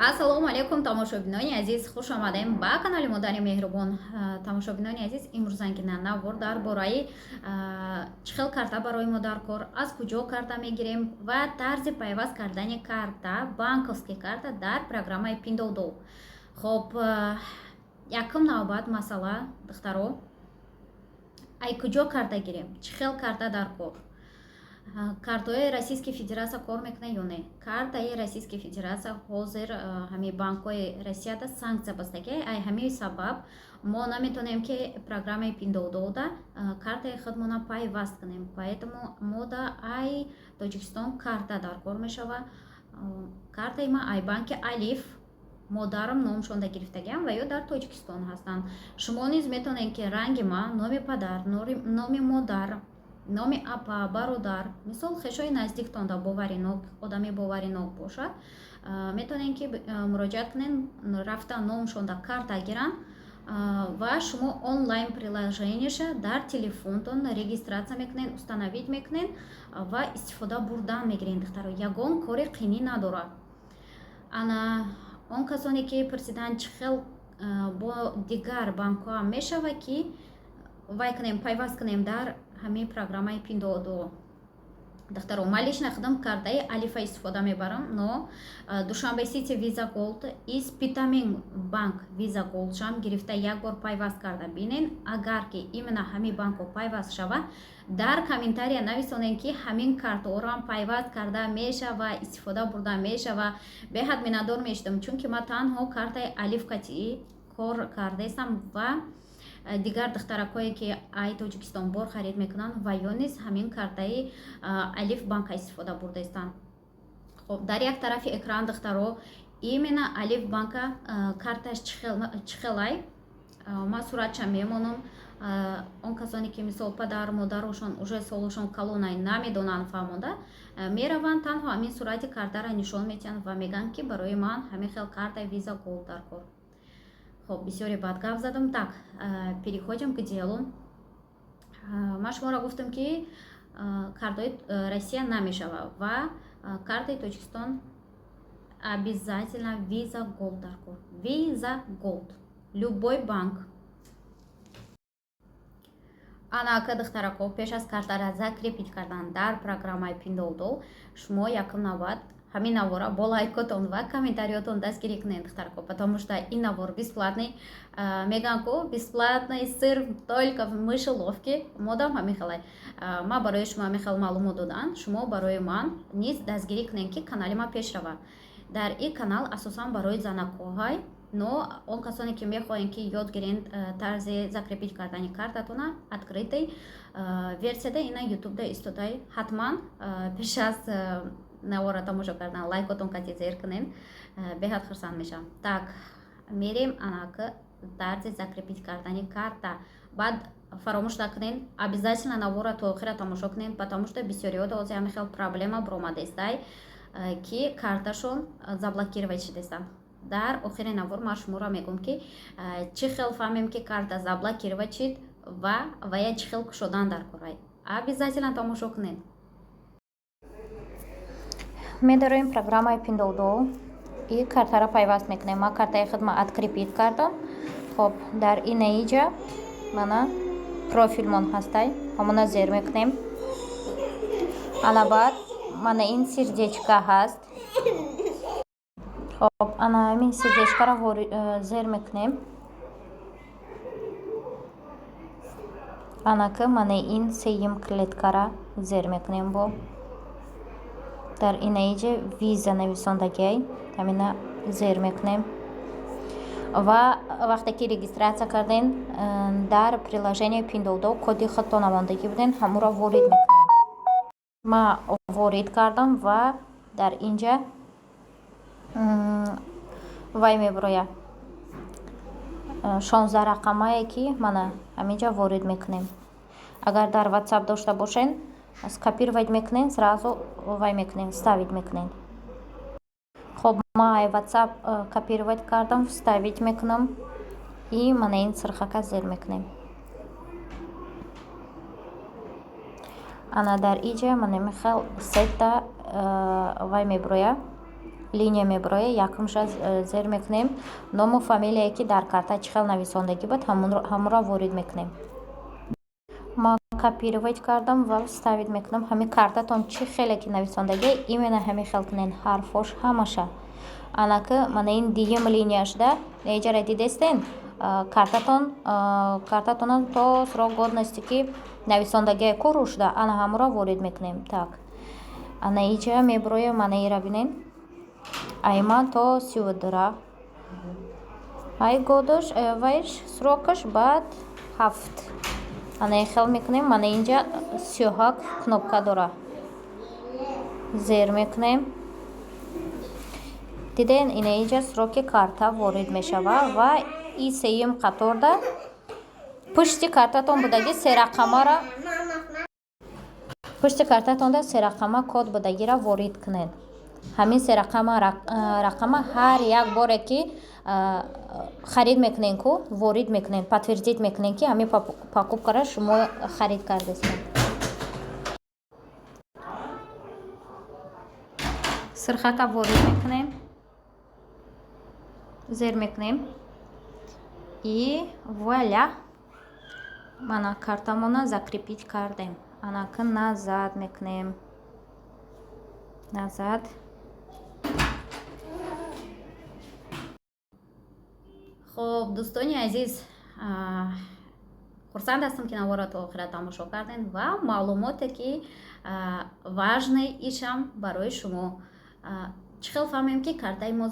ассалому алайкум тамошобинони азиз, хуш омадем ба канали модари меҳрубон. Тамошобинони азиз, имрӯзанги навор дар бораи чӣ хел карта барои мо дар кор, аз куҷо карта мегирем ва тарзи пайваст кардани карта, банковски карта дар программаи Pinduoduo. Хоб, якум навбат масъала духтаро, ай куҷо карта гирем, чӣ хел карта дар кор? Картаи Российской Федерация кор мекунад ё не? Картаи Российской Федерация ҳозир ҳамин банкҳои Россияда санксия бастаги, ай ҳамин сабаб мо наметавонем ки программаи Pinduoduo картаи худмона пайваст кунем. Поэтому мо да ай Тоҷикистон карта дар кор мешавад. Картаи ма ай банки Алиф, модарам номшонда гирифтагиам ва ё дар Тоҷикистон ҳастанд. Шумо низ метавонед ки ранги ма, номи падар, номи модар, номи апа, бародар, мисол хешои наздиктон да боваринок, одами боваринок бошад, метавонед ки муроҷиат кунед, рафта номшонда карта гиранд ва шумо онлайн приложенияша дар телефонтон регистратсия мекунед, установид мекунед ва истифода бурдан мегиред. Духтаро, ягон кори қинӣ надорад. Ана он касоне ки пурсиданд чӣ хел бо дигар банкҳо ҳам мешавад ки вай кунем, пайваст кунем дар ҳамин программаи Pinduoduo. Духтаро, ман лично худам картаи Алифа истифода мебарам, но Душанбе Сити Visa Gold из Питамин банк Visa Gold шам гирифта як бор пайваст карда бинен. Агар ки именно ҳамин банко пайваст шава, дар комментария нависонен ки ҳамин картаорам пайваст карда мешава, истифода бурда мешава. Беҳад миннатдор мешудам, чунки ман танҳо картаи Алиф катии кор кардаистам ва дигар духтаракое ки ай Тоҷикистон бор харид мекунанд ва ё низ ҳамин картаи Алиф банка истифода бурдаистанд. Хоб, дар як тарафи экран духтаро, именно Алиф банка карташ чӣ хел ай, ман суратша мемонам. Он касоне ки мисол падар модарошон уже солошон калонай намедонанд фаҳмода, мераванд танҳо ҳамин сурати картара нишон метиҳанд ва мегӯянд ки барои ман ҳамин хел картаи Visa Gold дар кор. Хоб, бисёре бад гап задам. Так, переходим к делу. Ман шуморо гуфтам ки картаи Россия намешава ва картаи Тоҷикистон обязательно Visa Gold дар кор. Visa Gold, любой банк. Анака духтарако, пеш аз картара закрепит кардан дар программаи Pinduoduo, шумо якум навбат ҳамин навора бо лайкотон ва комментариётон дастгирӣ кунед духтарако, потому что ин навор бесплатный. Мегӯянд ки бесплатный сирф только в мышеловке. Модам ҳамин хелай. Ман барои шумо ҳамин хел маълумот додам. Шумо барои ман низ дастгирӣ кунед ки канали ман пеш рава. Дар ин канал асосан барои занакоҳай, но он касоне ки мехоҳед ки ёд гиред тарзи закрепит кардани картатона, открытый версияда ина ютубда истодай. Ҳатман пеш аз навора тамошо кардан лайкотон кати зер кунен, беҳад хурсанд мешам. Так, мерем анака тарзи закрепит кардани карта. Баъд фаромӯш накунед, обязательно навора то охира тамошо кунед, потому что бисёриҳо ҳозир ҳамин хел проблема баромадаистай ки карташон заблокировать шудаистанд. Дар охири навор ман шуморо мегӯям ки чӣ хел фаҳмем ки карта заблокировать шуд ва я чӣ хел кушодан дар кор. Обязательно тамошо кунед. Медарем программаи Pinduoduo и картара пайваст мекунем. Ман картаи худма открепит кардам. Хоб, дар инаиҷа мана профилмон ҳастай, ҳамона зер мекунем. Ана баъд мана ин сердечка ҳаст. Хоб, ана ҳамин сердечкаро зер мекунем. Анака мана ин сеюм клеткара зер мекунем бо. Дар инаиҷа виза нависондагиай, ҳамина зер мекунем. Ва вақте ки регистратсия карден дар приложенияи Pinduoduo коди худто намондагӣ буден, ҳамуро ворид мекунем. Ман ворид кардам ва дар инҷа вай мебарояд 16 рақамае ки мана ҳаминҷа ворид мекунем. Агар дар WhatsApp дошта бошен, скопировать мекунен, сразу вай мекунен, вставить мекунен. Хоб, ман ай WhatsApp копировать кардам, вставить мекунам и мана ин сирхака зер мекунем. Ана дар иҷа ман мехел сета вай меброя линия мебарояд, якумша зер мекунем ному фамилияе ки дар карта чӣ хел нависондагӣ буд, ҳамонро ворид мекунем. ма копировать кардам ва вставид мекунам. Ҳами картатон чӣ хеле ки нависондагӣ именно ҳами хел кунен ҳарфош ҳамаша анаки мана ин диюм линияшда неҷаре дидестен картатонан то срок годности ки нависондагие ку рушда ана ҳамро ворид мекунем. Так ана иҷа мебароя мана ира бинен айма то 32 ай годаш вайш срокаш баъд 7 ана хел мекунем. Мана инҷа 37 кнопка дора, зер мекунем. диден ина инҷа сроки карта ворид мешава ва и сеюм қаторда пушти картатон будаги серақамара пушти картатонда серақама код будагира ворид кунед. ҳамин серақама рақама ҳар як боре ки харид мекунен ку ворид мекунен, подтвердид мекунен ки ҳамин покупкара шумо харид кардестед. сирхака ворид мекунем, зер мекунем и вуаля мана картамона закрепить кардем. анаки назад мекунем, назад. хуб дӯстони азиз, хурсанд ҳастам ки навора то охира тамошо кардем ва маълумоте ки важне ишам барои шумо. чӣ хел фаҳмем ки картаи мо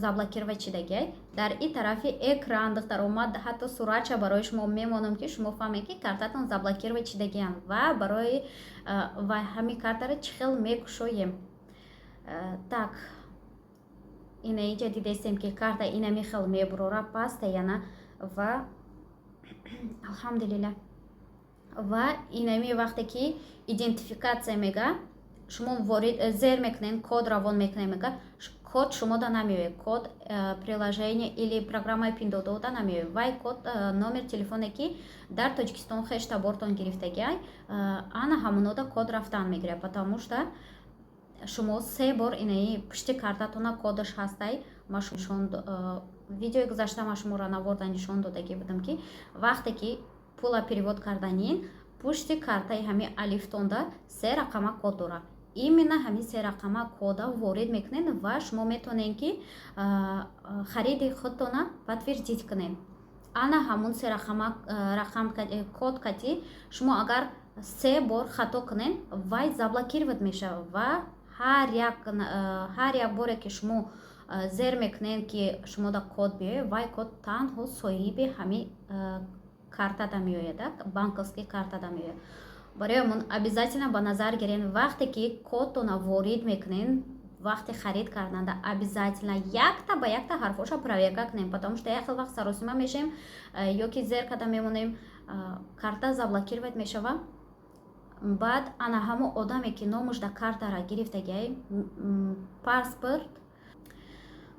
заблокировать шидагиай. дар ин тарафи экран духтар омад ҳатто суратша барои шумо мемонам ки шумо фаҳмем ки картатон заблокировать шидагиан ва барои ва ҳамин картаро чӣ хел мекушоем. так ина иҷа дидестем ки карта инами хел мебурора пастаяна ва алҳамдулилла ва инами вақте ки идентификатсия мега шумо ворид зер мекунен, код равон мекунем мега код шумода намеояд, код приложение или программаи пиндодода намеояд. вай код номер телефоне ки дар Тоҷикистон хештабортон гирифтагиай ана ҳамонода код рафтан мегирад, потому что шумо 3 бор инаи пушти картатона кодаш ҳастай. ма шумошон видеои гузашта ма шуморо наварда нишон додагӣ будам ки вақте ки пула перевод карданин пушти картаи ҳами алифтонда 3 рақама код дора. именно ҳами 3 рақама кода ворид мекунед ва шумо метавонед ки хариди худтона подтвердид кунед. ана ҳамун 3 рақам код кати шумо агар 3 бор хато кунед вай заблокировать мешавад ва ҳар як боре ки шумо зер мекунед ки шумода код биёяд вай код танҳо соҳиби ҳами картада меояд, банковский картада меояд. барои ҳамон обязательно ба назар гирен вақте ки кодтона ворид мекунен, вақти харид карданда обязательно якта ба якта ҳарфоша проверка кунем, потому что як хел вақт саросима мешем ё ки зер када мемонем карта заблокировать мешава. баъд ана ҳамо одаме ки номаш да картара гирифтагиай паспорт.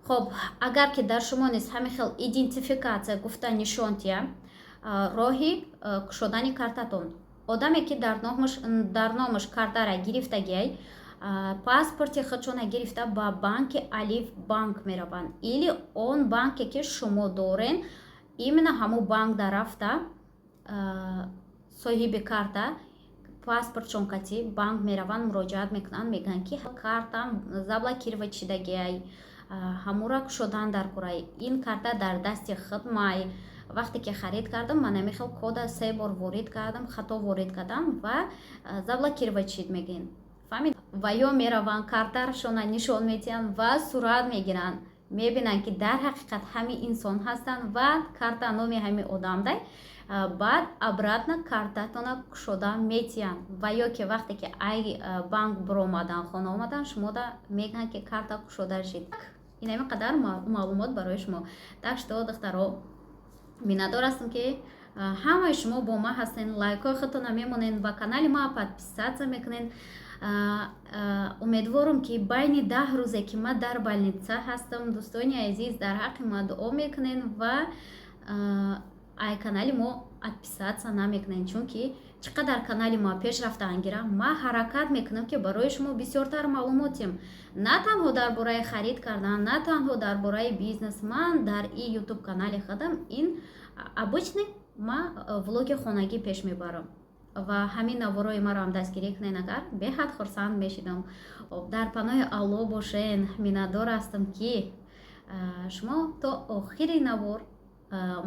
хуб агар ки дар шумо нест ҳамин хел идентификатсия гуфта нишонтия роҳи кушодани картатон. одаме ки дар номаш картара гирифтагиай паспорти худшона гирифта ба банки Алиф банк мераванд или он банке ки шумо дорен именно ҳамо банк да рафта соҳиби карта паспортшон кати банк мераванд, муроҷиат мекунанд, мегӯянд ки картам заблокировать шидагиай, ҳамура кушодан дар курай, ин карта дар дасти худ май. вақте ки харид кардам ман намехел кода 3 бор ворид кардам, хато ворид кардам ва заблокировать шид мегӯянд. фаҳмид? ва ё мераванд карташона нишон медиҳанд ва сурат мегиранд, мебинанд ки дар ҳақиқат ҳами инсон ҳастанд ва карта номи ҳами одам дай. баъд обратно картатона кушода метиҳанд ва ё ки вақте ки ай банк биромадан хона омадан шумода мегӯянд ки карта кушода шид. ин ҳамин қадар маълумот барои шумо. так что духтаро миннатдор ҳастам ки ҳамаи шумо бо ман ҳастен, лайкҳои худтона мемонед ва канали ма подписатсия мекунед. умедворам ки байни 10 рӯзе ки ман дар больница ҳастам, дӯстони азиз дар ҳаққи ман дуо мекунед ва ай канали мо подписаться намекунед, чунки чӣ қадар канали мо пешрафта ангирам, ман ҳаракат мекунам ки барои шумо бисёртар маълумотим, на танҳо дар бораи харид кардан, на танҳо дар бораи бизнес. Ман дар ин ютуб канали худам ин обычный ман влоги хонагӣ пеш мебарам ва ҳамин наворои маро дастгирӣ кунед, агар беҳад хурсанд мешидам. Дар паноҳи Аллоҳ бошен. Миннатдор ҳастам ки шумо то охири навор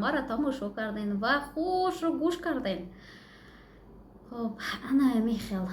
маро тамошо карден ва хушу гӯш карден. Хуб, ана михел.